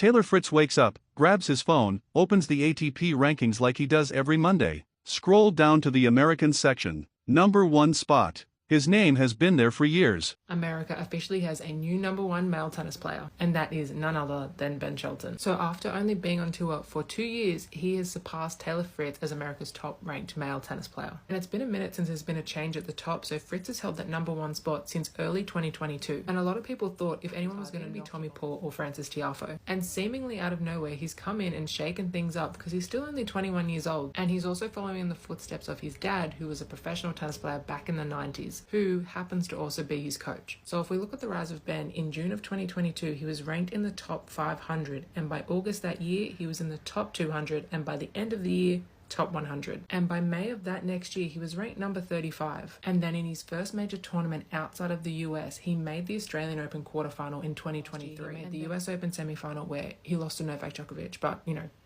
Taylor Fritz wakes up, grabs his phone, opens the ATP rankings like he does every Monday. Scroll down to the American section. #1 spot. His name has been there for years. America officially has a new #1 male tennis player, and that is none other than Ben Shelton. So after only being on tour for 2 years, he has surpassed Taylor Fritz as America's top-ranked male tennis player. And it's been a minute since there's been a change at the top, so Fritz has held that #1 spot since early 2022. And a lot of people thought if anyone was going to be Tommy Paul or Francis Tiafoe. And seemingly out of nowhere, he's come in and shaken things up because he's still only 21 years old. And he's also following in the footsteps of his dad, who was a professional tennis player back in the 90s. Who happens to also be his coach. So if we look at the rise of Ben, in June of 2022, he was ranked in the top 500, and by August that year, he was in the top 200, and by the end of the year, top 100. And by May of that next year, he was ranked number 35. And then in his first major tournament outside of the US, he made the Australian Open quarterfinal in 2023. He made the US Open semifinal where he lost to Novak Djokovic, but,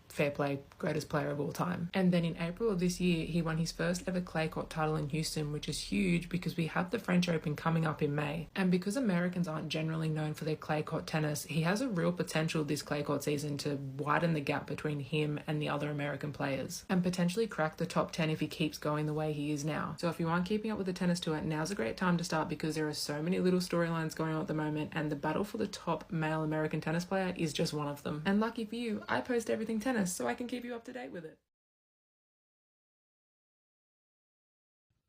fair play, greatest player of all time. And then in April of this year, he won his first ever clay court title in Houston, which is huge because we have the French Open coming up in May. And because Americans aren't generally known for their clay court tennis, he has a real potential this clay court season to widen the gap between him and the other American players, and potentially crack the top 10 if he keeps going the way he is now. So if you aren't keeping up with the tennis tour, now's a great time to start because there are so many little storylines going on at the moment, and the battle for the top male American tennis player is just one of them. And lucky for you, I post everything tennis so I can keep you up to date with it.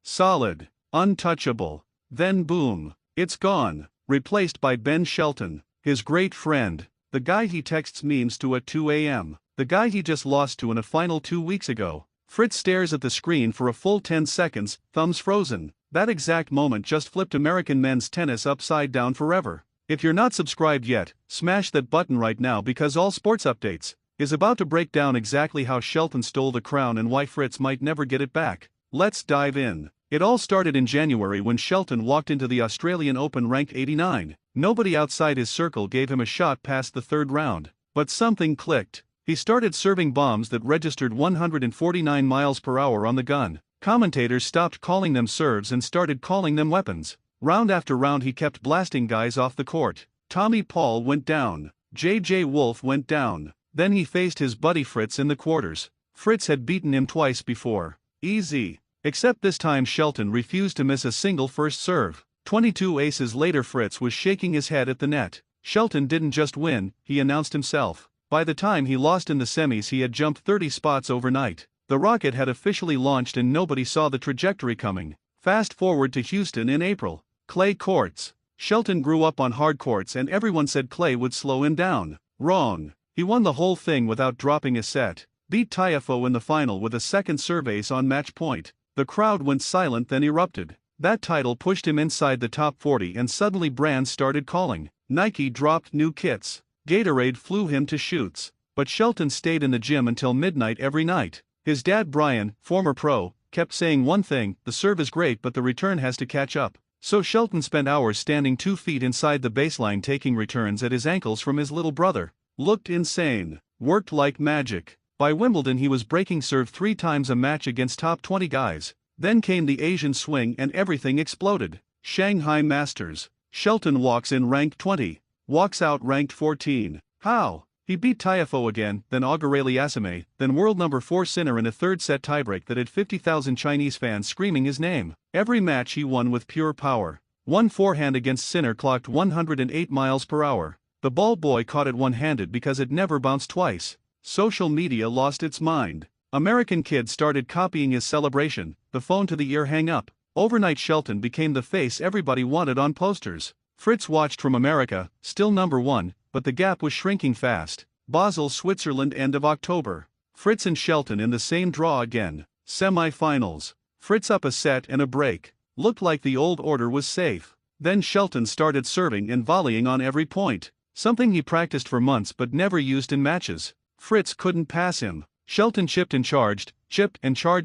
Solid. Untouchable. Then boom. It's gone. Replaced by Ben Shelton, his great friend, the guy he texts memes to at 2 a.m., the guy he just lost to in a final 2 weeks ago. Fritz stares at the screen for a full 10 seconds, thumbs frozen. That exact moment just flipped American men's tennis upside down forever. If you're not subscribed yet, smash that button right now because all sports updates is about to break down exactly how Shelton stole the crown and why Fritz might never get it back. Let's dive in. It all started in January when Shelton walked into the Australian Open ranked 89. Nobody outside his circle gave him a shot past the third round. But something clicked. He started serving bombs that registered 149 miles per hour on the gun. Commentators stopped calling them serves and started calling them weapons. Round after round he kept blasting guys off the court. Tommy Paul went down. J.J. Wolf went down. Then he faced his buddy Fritz in the quarters. Fritz had beaten him twice before. Easy. Except this time Shelton refused to miss a single first serve. 22 aces later Fritz was shaking his head at the net. Shelton didn't just win, he announced himself. By the time he lost in the semis he had jumped 30 spots overnight. The rocket had officially launched and nobody saw the trajectory coming. Fast forward to Houston in April. Clay courts. Shelton grew up on hard courts and everyone said clay would slow him down. Wrong. He won the whole thing without dropping a set. Beat Tiafoe in the final with a second serve ace on match point. The crowd went silent then erupted. That title pushed him inside the top 40 and suddenly brands started calling. Nike dropped new kits. Gatorade flew him to shoots. But Shelton stayed in the gym until midnight every night. His dad Brian, former pro, kept saying one thing: the serve is great but the return has to catch up. So Shelton spent hours standing 2 feet inside the baseline taking returns at his ankles from his little brother. Looked insane. Worked like magic. By Wimbledon he was breaking serve 3 times a match against top 20 guys. Then came the Asian swing and everything exploded. Shanghai Masters. Shelton walks in ranked 20. Walks out ranked 14. How? He beat Tiafoe again, then Auger-Aliassime, then world number 4 Sinner in a third set tiebreak that had 50,000 Chinese fans screaming his name. Every match he won with pure power. One forehand against Sinner clocked 108 miles per hour. The ball boy caught it one-handed because it never bounced twice. Social media lost its mind. American kids started copying his celebration, the phone to the ear hang up. Overnight Shelton became the face everybody wanted on posters. Fritz watched from America, still #1, but the gap was shrinking fast. Basel, Switzerland, end of October. Fritz and Shelton in the same draw again. Semi-finals. Fritz up a set and a break. Looked like the old order was safe. Then Shelton started serving and volleying on every point. Something he practiced for months but never used in matches. Fritz couldn't pass him. Shelton chipped and charged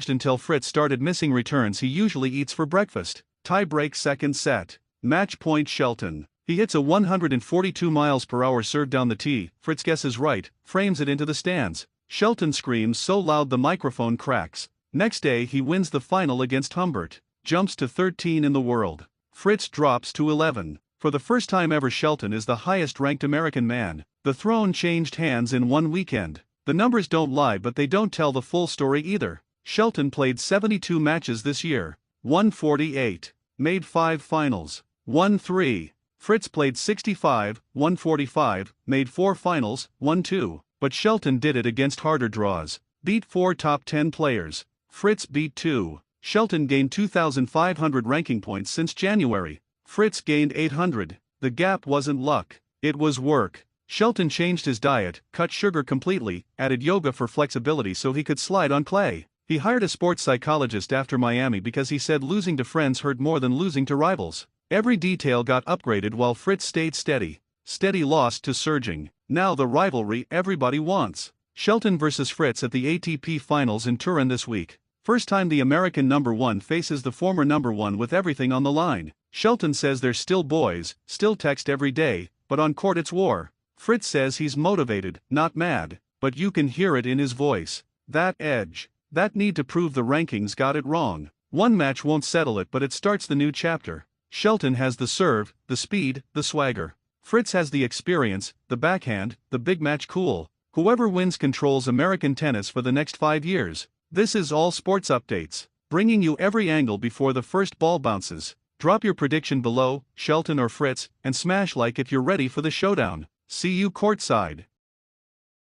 until Fritz started missing returns he usually eats for breakfast. Tie-break second set. Match point Shelton. He hits a 142 miles per hour serve down the tee. Fritz guesses right, frames it into the stands. Shelton screams so loud the microphone cracks. Next day he wins the final against Humbert. Jumps to 13 in the world. Fritz drops to 11. For the first time ever, Shelton is the highest-ranked American man. The throne changed hands in one weekend. The numbers don't lie, but they don't tell the full story either. Shelton played 72 matches this year, won 48, made 5 finals, won 3. Fritz played 65, won 45, made 4 finals, won 2. But Shelton did it against harder draws. Beat 4 top 10 players. Fritz beat 2. Shelton gained 2,500 ranking points since January. Fritz gained 800. The gap wasn't luck. It was work. Shelton changed his diet, cut sugar completely, added yoga for flexibility so he could slide on clay. He hired a sports psychologist after Miami because he said losing to friends hurt more than losing to rivals. Every detail got upgraded while Fritz stayed steady. Steady lost to surging. Now the rivalry everybody wants. Shelton versus Fritz at the ATP Finals in Turin this week. First time the American #1 faces the former #1 with everything on the line. Shelton says they're still boys, still text every day, but on court it's war. Fritz says he's motivated, not mad, but you can hear it in his voice. That edge, that need to prove the rankings got it wrong. One match won't settle it, but it starts the new chapter. Shelton has the serve, the speed, the swagger. Fritz has the experience, the backhand, the big match cool. Whoever wins controls American tennis for the next 5 years. This is All Sports Updates, bringing you every angle before the first ball bounces. Drop your prediction below, Shelton or Fritz, and smash like if you're ready for the showdown. See you courtside.